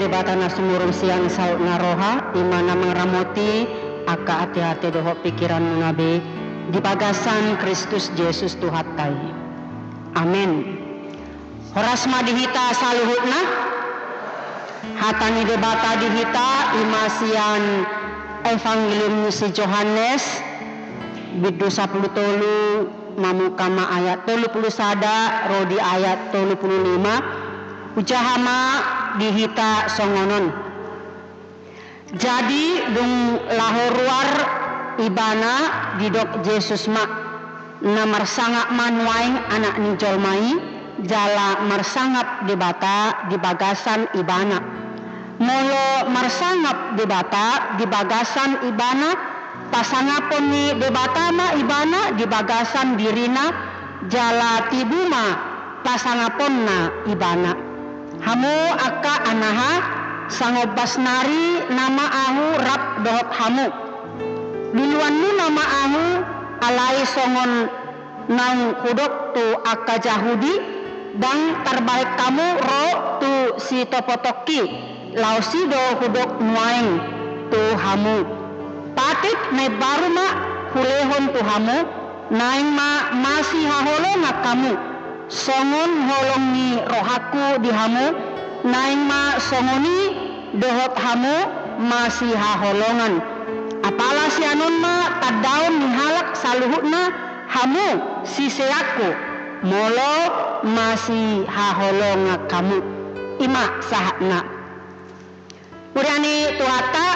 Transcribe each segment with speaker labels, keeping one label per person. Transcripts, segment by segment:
Speaker 1: debata na sumurong siang saut naroha imana mengramoti aka hati-hati doho pikiran nabi di bagasan Kristus Yesus Tuhatai. Amin. Horas ma dihita saluhutna hatani debata dihita imasian Evangelium si Yohanes bidu 10 mamukama ayat 30 sada rodi ayat 35 ujahama dihita songonon. Jadi dung lahoruar ibana didok Yesus mak na marsangap manuaing anak ni jolmai jala marsangap debata di bagasan ibana. Molo marsangap debata di bagasan ibana pasangapon ni debata ma ibana di bagasan dirina jala tibuma pasangapon na ibana. Hamu aka anaha sangobas nari nama ahu rap dohot hamu. Duluanmu nama ahu alai songon nang hudok tu aka Jahudi dan terbaik kamu ro tu si topotoki lausi do hudok nuaing tu hamu. Patik ne baru ma hulehon tu hamu naing ma masih haholong kamu. Songon holong ni rohaku di hamu naing ma songoni dohot hamu masih haholongan. Apalah si anon ma tadaon ni halak saluhutna hamu siseaku molo masih haholonga kamu ima sahakna. Uriani tuhata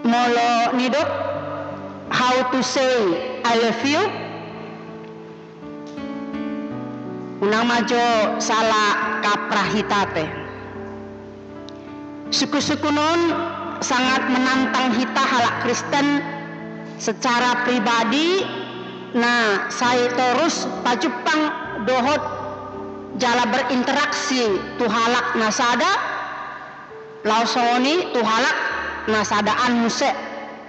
Speaker 1: molo nidok how to say I love you. Unang majo sala kaprahitate. Suku-suku nun sangat menantang hita halak Kristen secara pribadi. Nah, saya terus pajupang dohot jala berinteraksi tu halak nasada lausoni tu halak nasadaan musek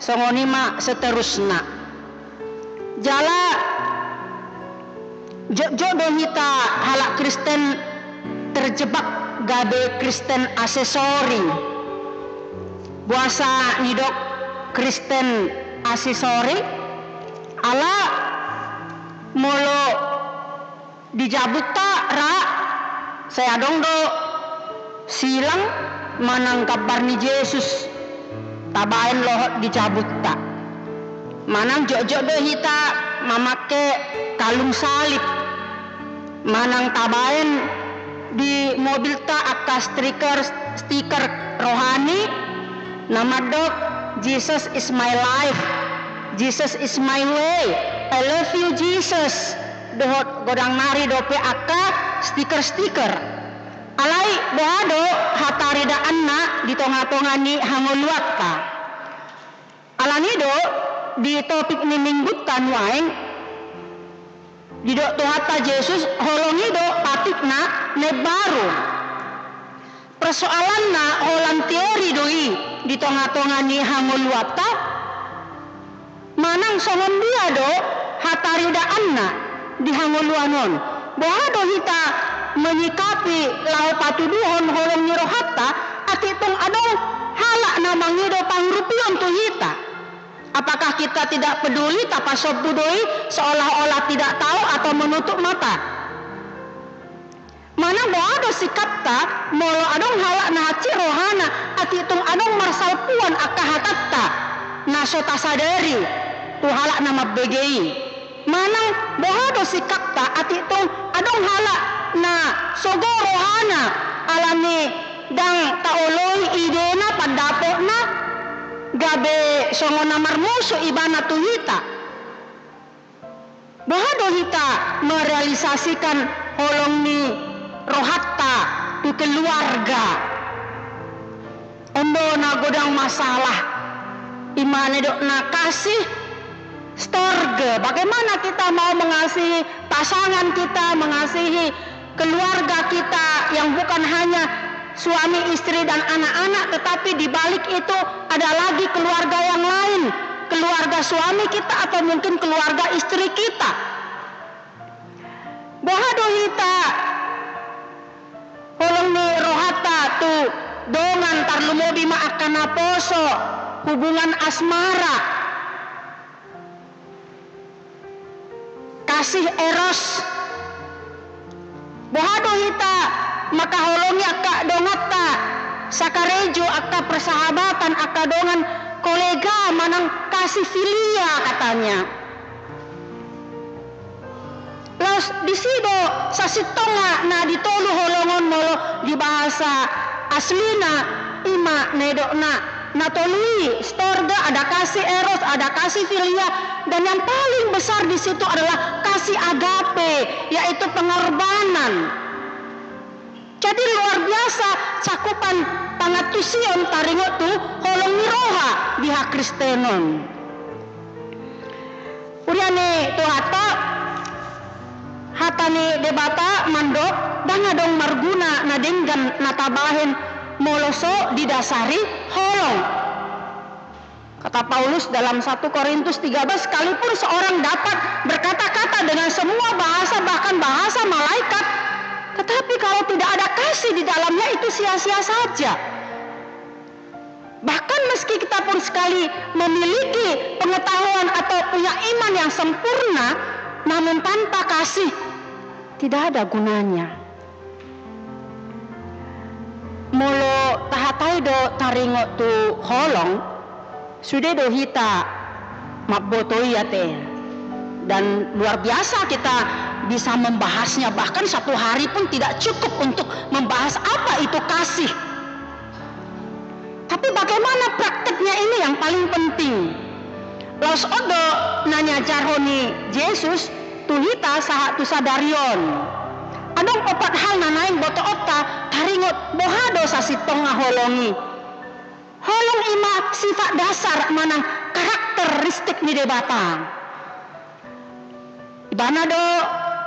Speaker 1: songoni ma seterusna. Jala jodoh hita halak Kristen terjebak gabe Kristen asesori. Buasa nidok Kristen asesori ala molo dijabuta ra saya dong do silang manang kabar ni Yesus tabain lohot dijabuta. Manang jok-jok do hita mamake kalung salib manang tabain di mobil ta aka stiker rohani nama dok Jesus is my life, Jesus is my way, I love you Jesus. Dohot godang nari dope aka stiker alai boado hatari da anna di tonga-tongani hangoluat ka alani do di topik ni minggut kan waeng di dok tuhata Yesus holongi do patikna ne baru persoalan na holang teori doi di tonga-tonga ni hangoluata manang songon dia do hatari da anna di hangoluanon bohado hita menyikapi lau patuduhon holong ni rohata atitong adong halak na mangido pangrupion tu hita. Apakah kita tidak peduli tapasob budoi seolah-olah tidak tahu atau menutup mata? Mana boado sikap ta molo adong halak na haci rohana atitung adong marsal puan aka hatatta na sota sadari tu halak nama BGI. Mana boado sikap ta atitung adong halak na sogo rohana alami dang taoloi idena padapokna gabe songo namar musuh ibana tu hita. Bohado hita merealisasikan holong ni rohatta tu keluarga. Embo na godang masalah imane dok na kasih storge. Bagaimana kita mau mengasihi pasangan kita, mengasihi keluarga kita yang bukan hanya suami, istri dan anak-anak, tetapi di balik itu ada lagi keluarga yang lain, keluarga suami kita atau mungkin keluarga istri kita. Bohado hita ni rohata tu dongan tarlumobi maakana poso hubungan asmara kasih eros bohado hita maka holongi akka dongata sakarejo akka persahabatan akka dongan kolega manang kasih filia katanya. Los disido sasitonga na ditolu holongon molo di bahasa aslina ima nedokna natolui storga ada kasih eros ada kasih filia dan yang paling besar di situ adalah kasih agape yaitu pengorbanan. Jadi luar biasa cakupan pangatusion taringo tu holong niroha diha Kristenon. Uriane tu hatani debata mandok dangadong marguna nadenggan natabahen moloso didasari holong. Kata Paulus dalam 1 Korintus 13, sekalipun seorang dapat berkata-kata dengan semua bahasa bahkan bahasa malaikat, tetapi kalau tidak ada kasih di dalamnya itu sia-sia saja. Bahkan meski kita pun sekali memiliki pengetahuan atau punya iman yang sempurna, namun tanpa kasih tidak ada gunanya. Molo tahatai do taringo tu holong sudah do hita mabotoi ate. Dan luar biasa kita bisa membahasnya, bahkan satu hari pun tidak cukup untuk membahas apa itu kasih. Tapi bagaimana prakteknya ini yang paling penting. Los odo nanya jarhoni Yesus tuhita saha tu sadarion. Adong opat hal nanaing boto otta taringot bohado sasitonga holongi. Holong ima sifat dasar manang karakteristik ni debata. Ibana do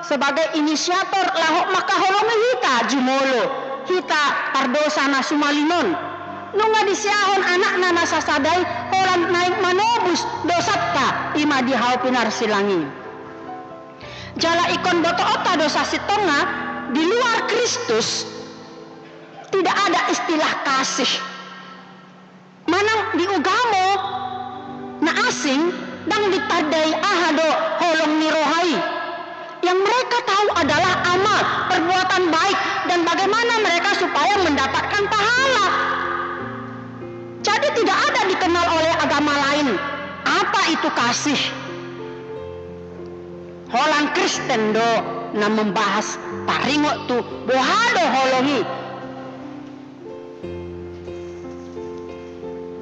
Speaker 1: sebagai inisiator lahok maka holongi hita jumolo hita pardosa na sumalinon. Nunga disiahon anak nana sasadai holan naik manobus dosatta ima dihau pinar silangi. Jala ikon boto ota dosa sitonga di luar Kristus tidak ada istilah kasih. Manang di ugamo na asing dan ditadai ahado holong nirohai. Yang mereka tahu adalah amal perbuatan baik dan bagaimana mereka supaya mendapatkan pahala. Jadi tidak ada dikenal oleh agama lain apa itu kasih. Holang Kristen do na membahas taringo tu bohado holongi.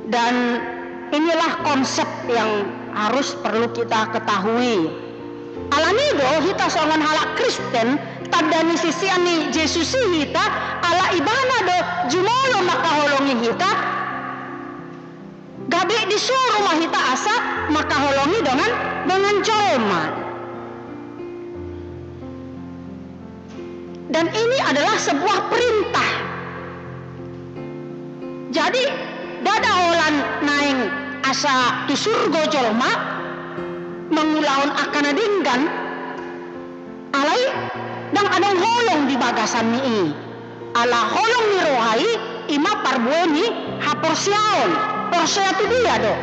Speaker 1: Dan inilah konsep yang harus perlu kita ketahui. Alanido hita soalan halak Kristen tadani sisiani Yesusi hita ala ibana do jumolo maka holongi hita gabe disuruh mahita asa maka holongi dengan jolma. Dan ini adalah sebuah perintah. Jadi dada holan naing asa tu surgo jolma mengulaun akan adinggan alai dang adong holong di bagasan ni ala holong ni rohai ima parbueni haporsiaon. Porsea tu dia do.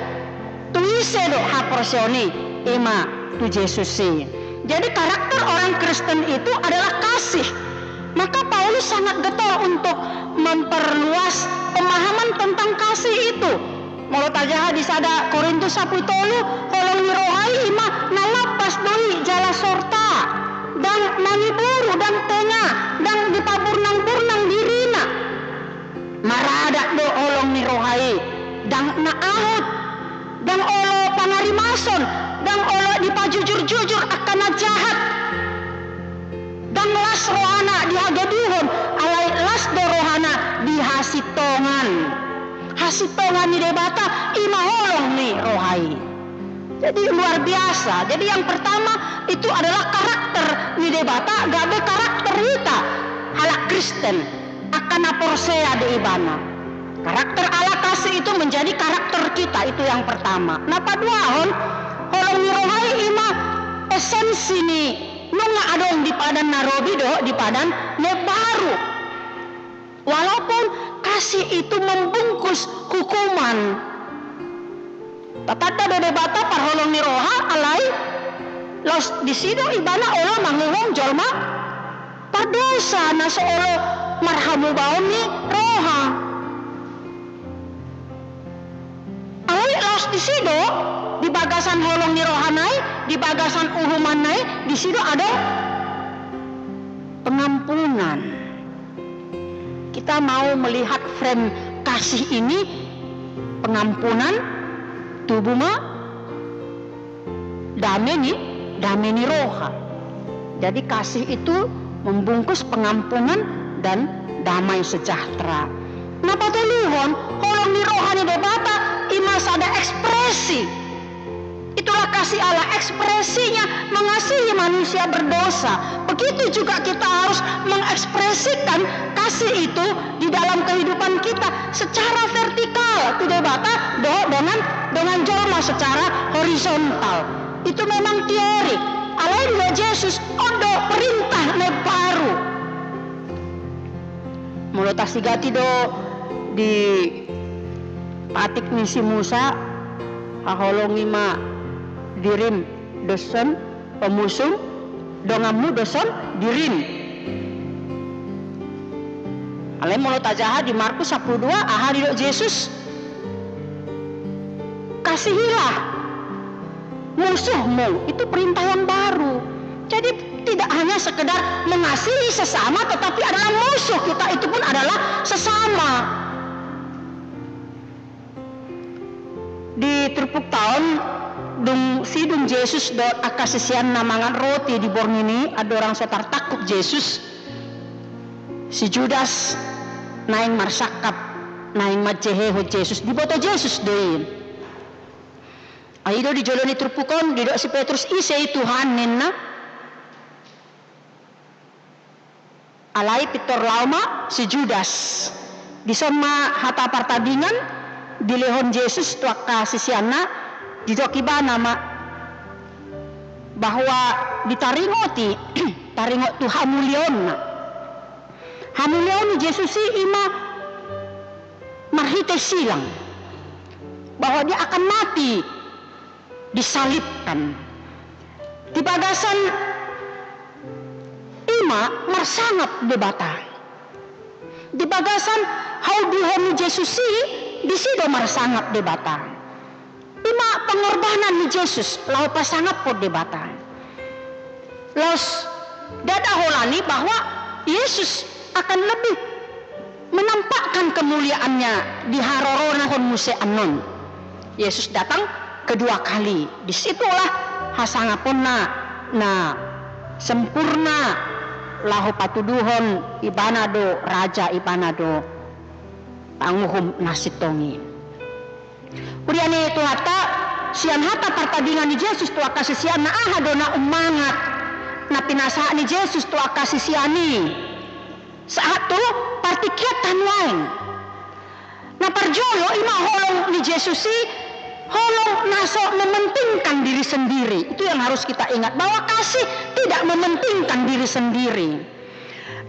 Speaker 1: Tu ise do haporsioni ima tu Yesusi. Jadi karakter orang Kristen itu adalah kasih. Maka Paulus sangat getol untuk memperluas pemahaman tentang kasih itu. Molo tajaha di sada Korintus 10 holong ni rohai ima nalapas doi jala sorta dan maniburu dan tengah dan dipaburnang-burnang dirina. Marada do holong ni rohai dan naahot dan olo pangarimason dan olo dipajujur-jujur akan jahat dan las rohana dihagaduhon alai las do rohana dihasitongan. Hasitongan ni debata ima holong ni rohai. Jadi luar biasa. Jadi yang pertama itu adalah karakter ni debata gabe karakter kita halak Kristen akan aporsea de ibana. Karakter ala kasih itu menjadi karakter kita, itu yang pertama. Napa duahon holong ni rohai ima esensi ni nunga adong di padan narobi do di padan ne baru. Walaupun kasih itu membungkus hukuman. Tatata do debata parholong ni roha alai los disido ibana olo manguhong jolma padosa na seolo marhamu baon ni roha. Alai los disido di bagasan holong ni roha nai, di bagasan uhuman nai, disido ada pengampunan. Kita mau melihat frame kasih ini, pengampunan, tubuh ma, damai ni roha. Jadi kasih itu membungkus pengampunan dan damai sejahtera. Napa teluhon, holong ni roha ni debata, imas ada ekspresi. Itulah kasih Allah, ekspresinya mengasihi manusia berdosa. Begitu juga kita harus mengekspresikan kasih itu di dalam kehidupan kita secara vertikal, tidak bata dengan jolma secara horizontal. Itu memang teori. Allah juga Yesus odo perintah ne baru. Mulut asigati do di patik misi Musa haholongi ma dirim dosen pemusung dongamu dosen dirim. Ale mulut ajaha di Markus 12 aha di Yesus kasihilah musuhmu, itu perintah yang baru. Jadi tidak hanya sekedar mengasihi sesama, tetapi adalah musuh kita itu pun adalah sesama. Di terpuk tahun dung Yesus do akasisian namangan roti di bornini, ada orang setar takut Yesus. Si Judas naing marsakap naing majeheho Yesus di boto Yesus doin. Aido di joloni terpukon di do si Petrus isei Tuhan nenna. Alai pitor lauma si Judas. Di soma hata partadingan di lehon Yesus tu akasisiana di dokiba nama bahwa ditaringoti taringot tu hamulion Yesus si ima marhite silang bahwa dia akan mati disalibkan di bagasan ima marsangat debata di bagasan haudihon Yesus si disido marsangat debata ima pengorbanan ni Yesus lau pasangat po debata los dada holani bahwa Yesus akan lebih menampakkan kemuliaannya di harorona hon muse anon. Yesus datang kedua kali. Disitulah hasangaponna na sempurna lahu patuduhon ibanado raja ibanado panguhum nasitongi. Uriani itu hata sian hata pertandingan ni Yesus tu akasisian na ahado na umangat na pinasa ni Yesus tu akasisiani. Saat tu partikiatan lain. Na parjolo ima holong ni Yesus si holong naso mementingkan diri sendiri. Itu yang harus kita ingat bahwa kasih tidak mementingkan diri sendiri.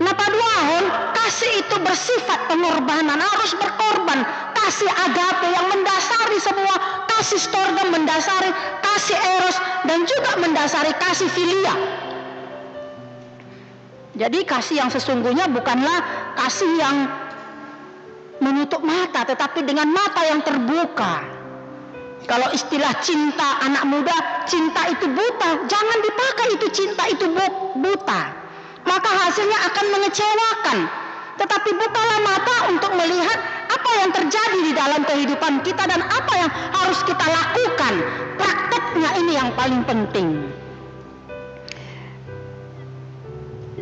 Speaker 1: Na paduahon kasih itu bersifat pengorbanan, harus berkorban. Kasih agape yang mendasari semua, kasih storge mendasari kasih eros dan juga mendasari kasih filia. Jadi kasih yang sesungguhnya bukanlah kasih yang menutup mata, tetapi dengan mata yang terbuka. Kalau istilah cinta anak muda, cinta itu buta, jangan dipakai itu cinta itu buta. Maka hasilnya akan mengecewakan. Tetapi bukalah mata untuk melihat apa yang terjadi di dalam kehidupan kita dan apa yang harus kita lakukan. Prakteknya ini yang paling penting.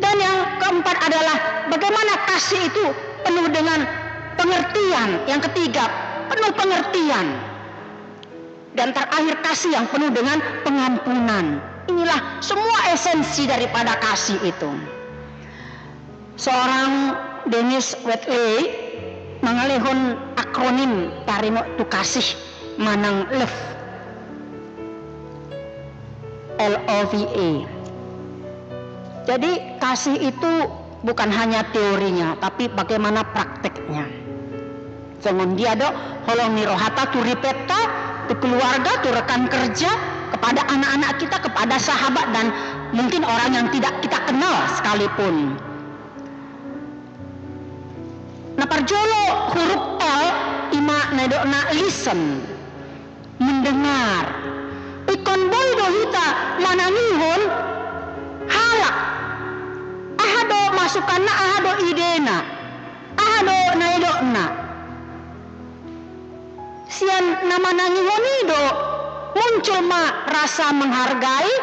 Speaker 1: Dan yang keempat adalah bagaimana kasih itu penuh dengan pengertian. Yang ketiga, penuh pengertian. Dan terakhir kasih yang penuh dengan pengampunan. Inilah semua esensi daripada kasih itu. Seorang Dennis Waitley mengalihun akronim tarimo tu kasih manang love. LOVE. Jadi kasih itu bukan hanya teorinya, tapi bagaimana prakteknya. Jangan dia dok, holong nirohata tu ripeta, tu keluarga, tu rekan kerja, kepada anak-anak kita, kepada sahabat, dan mungkin orang yang tidak kita kenal sekalipun. Nah parjolo huruf L ima nedok na listen, mendengar. Ikon boy dohita manangihon halak. Ahado masukan na, ahado idena, ahado nedok na. Sian nama nangihon ido muncul ma rasa menghargai,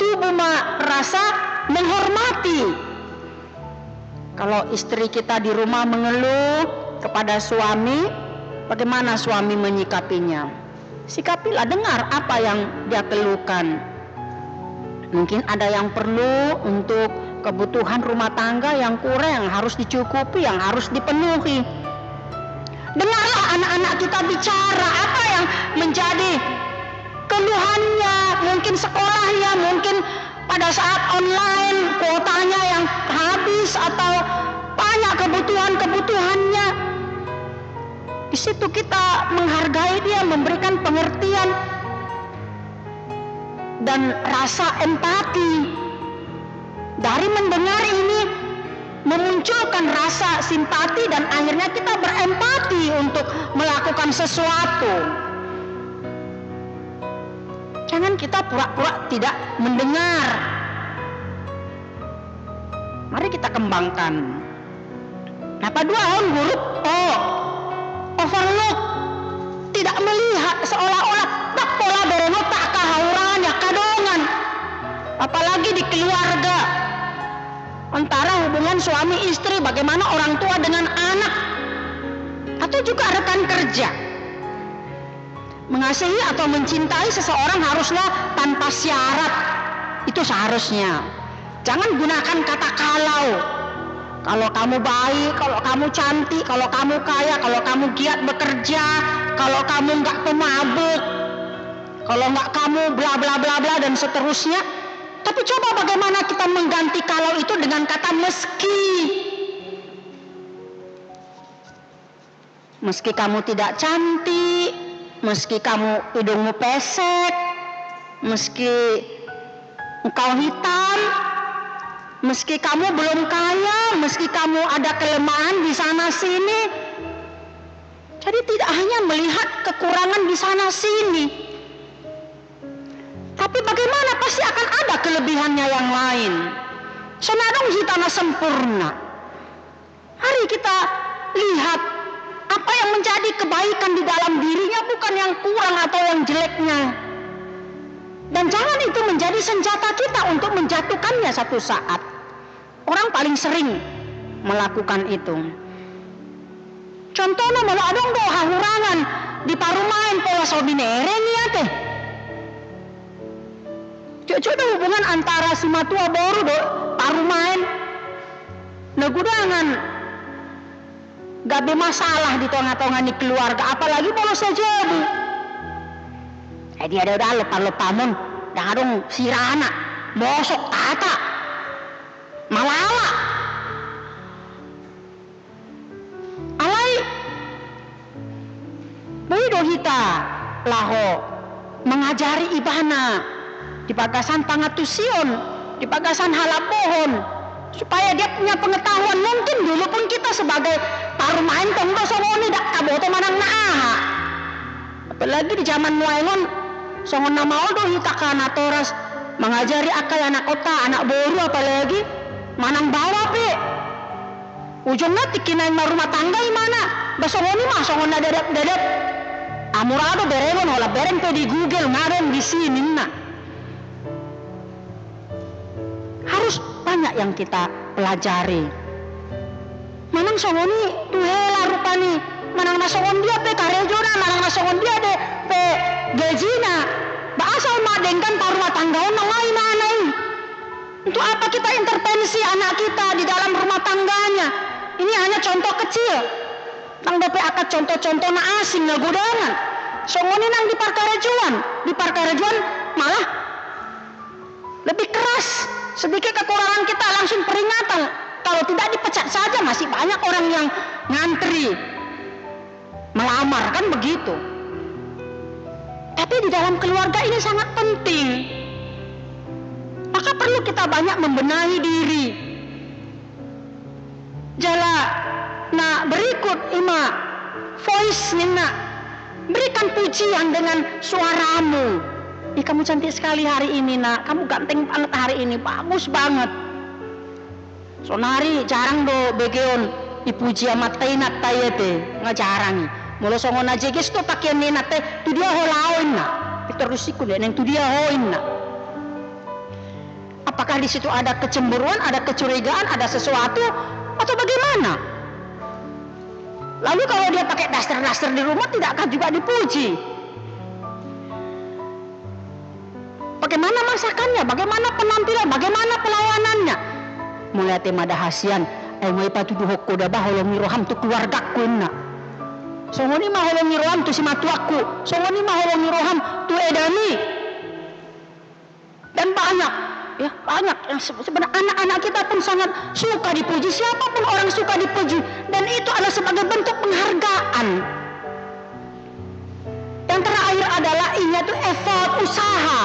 Speaker 1: tubuh ma rasa menghormati. Kalau istri kita di rumah mengeluh kepada suami, bagaimana suami menyikapinya? Sikapilah, dengar apa yang dia keluhkan. Mungkin ada yang perlu untuk kebutuhan rumah tangga yang kurang, yang harus dicukupi, yang harus dipenuhi. Dengarlah anak-anak kita bicara apa yang menjadi keluhannya, mungkin sekolahnya, mungkin pada saat online kuotanya yang habis atau banyak kebutuhannya. Di situ kita menghargai dia, memberikan pengertian dan rasa empati. Dari mendengar ini memunculkan rasa simpati dan akhirnya kita berempati untuk melakukan sesuatu. Jangan kita pura-pura tidak mendengar. Mari kita kembangkan. Nah, kedua huruf O, overlook, tidak melihat, seolah-olah tak pola bereno tak kahauran ya kadongan. Apalagi di keluarga, antara hubungan suami istri, bagaimana orang tua dengan anak, atau juga rekan kerja. Mengasihi atau mencintai seseorang haruslah tanpa syarat. Itu seharusnya. Jangan gunakan kata kalau. Kalau kamu baik, kalau kamu cantik, kalau kamu kaya, kalau kamu giat bekerja, kalau kamu nggak pemabuk, kalau nggak kamu bla bla bla bla dan seterusnya. Tapi coba bagaimana kita mengganti kalau itu dengan kata meski. Meski kamu tidak cantik, meski kamu hidungmu pesek, meski engkau hitam, meski kamu belum kaya, meski kamu ada kelemahan di sana sini. Jadi tidak hanya melihat kekurangan di sana sini, tapi bagaimana pasti akan ada kelebihannya yang lain. Senadong hitana sempurna. Mari kita lihat apa yang menjadi kebaikan di dalam dirinya, bukan yang kurang atau yang jeleknya. Dan jangan itu menjadi senjata kita untuk menjatuhkannya satu saat. Orang paling sering melakukan itu. Contohnya malah ada do hahurangan di parumahan pola sobinere nih teh. Coba hubungan antara si matua baru do parumahan negudangan. Gak ada masalah di tengah-tengah di keluarga, apalagi kalau sejadi. Dia ada lepa-lepamun, darung sirana, bosok tata, malala. Alai, begitu kita laho mengajari ibana di pagasan pangatusion, di pagasan halapohon. Supaya dia punya pengetahuan. Mungkin dulu pun kita sebagai parumahan tonggo songoni dak kaboto manang naaha. Apalagi di zaman muaingon songon nama odo hitakana toras mengajari akal anak kota, anak boru, apalagi manang bawa pe. Ujungnya tikinain rumah tangga mana? Basongoni mah songon dadap-dadap. Amurado berengon hola beren pe di Google ngaren di sini nah. Harus banyak yang kita pelajari. Manang songoni tuhela rupani, manang nasongon dia pe karejona, manang nasongon dia de pe gejina. Bahasa madengkan parua tanggaon lain anai. Untuk apa kita intervensi anak kita di dalam rumah tangganya? Ini hanya contoh kecil. Nang dope akat contoh-contoh na asing na gudangan. Songoni nang di parkarejuan malah lebih keras. Sedikit kekurangan kita langsung peringatan. Kalau tidak dipecat saja masih banyak orang yang ngantri melamar, kan begitu. Tapi di dalam keluarga ini sangat penting. Maka perlu kita banyak membenahi diri. Jala nah berikut ima voice nina, berikan pujian dengan suaramu. Kamu cantik sekali hari ini nak, kamu ganteng banget hari ini, bagus banget. Sonari jarang do begeon dipuji amat tainat tayete ngajarang. Mula songon aja guys to pakaian nina teh tu dia holaoin na. Terus iku neng tu dia hoin na. Apakah di situ ada kecemburuan, ada kecurigaan, ada sesuatu atau bagaimana? Lalu kalau dia pakai daster-daster di rumah tidakkah juga dipuji? Bagaimana masakannya, bagaimana penampilan, bagaimana pelayanannya? Mulai tema dahasian, mau ipatu duhoko dah bah holongi roham tu keluargaku na. Songoni mah holongi roham tu si matuaku, songoni mah holongi roham tu edani. Dan banyak yang sebenarnya anak-anak kita pun sangat suka dipuji. Siapapun orang suka dipuji, dan itu adalah sebagai bentuk penghargaan. Yang terakhir adalah ini itu effort, usaha.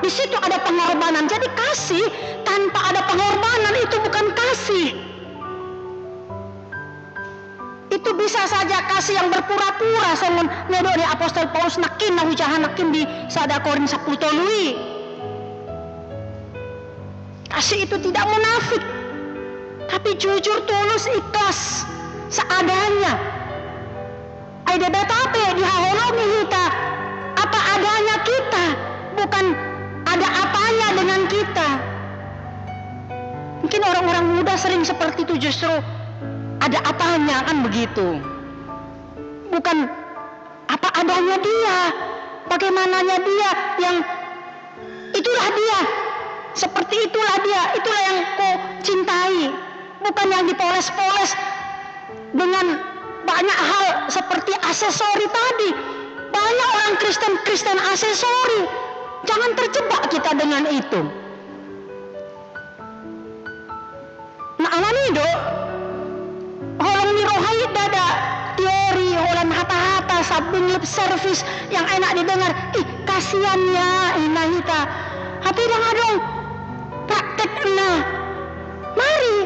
Speaker 1: Di situ ada pengorbanan. Jadi kasih tanpa ada pengorbanan itu bukan kasih. Itu bisa saja kasih yang berpura-pura. Songon nedo di apostol Paulus nakin na hujahan nakin di sada Korin 10 lui. Kasih itu tidak munafik, tapi jujur, tulus, ikhlas, seadanya. Aida betape dihaholongi kita, apa adanya kita, bukan ada apanya dengan kita. Mungkin orang-orang muda sering seperti itu, justru ada apanya, kan begitu. Bukan apa adanya dia, bagaimananya dia, yang itulah dia. Seperti itulah dia, itulah yang kau cintai. Bukan yang dipoles-poles dengan banyak hal seperti aksesori tadi. Banyak orang Kristen aksesori. Jangan terjebak kita dengan itu. Nah alami do, holong nirohai dada teori, holan hata-hata, sabun lip service yang enak didengar. Kasiannya inahita. Hati dong. Praktek mari,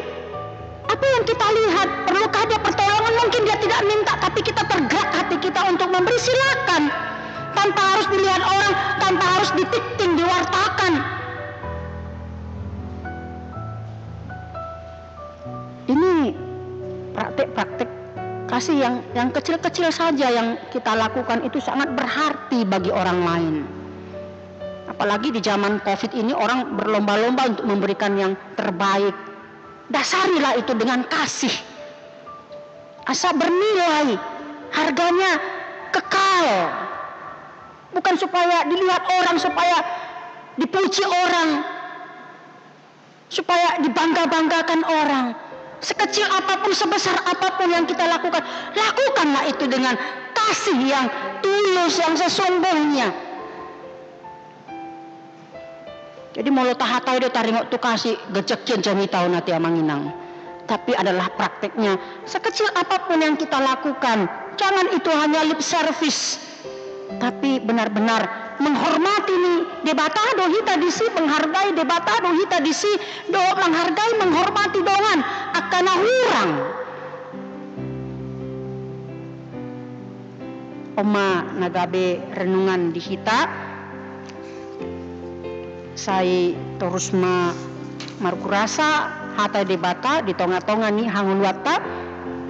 Speaker 1: apa yang kita lihat, perlukah dia pertolongan? Mungkin dia tidak minta, tapi kita tergerak hati kita untuk memberi, silakan, tanpa harus dilihat orang, tanpa harus ditikting, diwartakan. Ini praktek-praktek kasih yang kecil-kecil saja yang kita lakukan itu sangat berarti bagi orang lain. Apalagi di zaman COVID ini orang berlomba-lomba untuk memberikan yang terbaik. Dasarilah itu dengan kasih. Asa bernilai, harganya kekal. Bukan supaya dilihat orang, supaya dipuji orang, supaya dibangga-banggakan orang. Sekecil apapun, sebesar apapun yang kita lakukan, lakukanlah itu dengan kasih yang tulus, yang sesungguhnya. Jadi mau tahatai do taringok tu kasih gecekian jami tahu nanti amanginang. Tapi adalah prakteknya. Sekecil apapun yang kita lakukan, jangan itu hanya lip service, tapi benar-benar menghormati nih debata do hita disi, menghargai debata do hita disi, do menghargai, menghormati dongan akan hurang. Oma nagabe renungan di hita. Saya terus markurasa hata debata di tonga-tonga ni hanguluata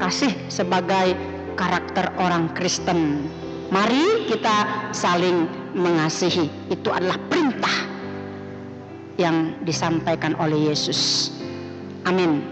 Speaker 1: kasih sebagai karakter orang Kristen. Mari kita saling mengasihi. Itu adalah perintah yang disampaikan oleh Yesus. Amin.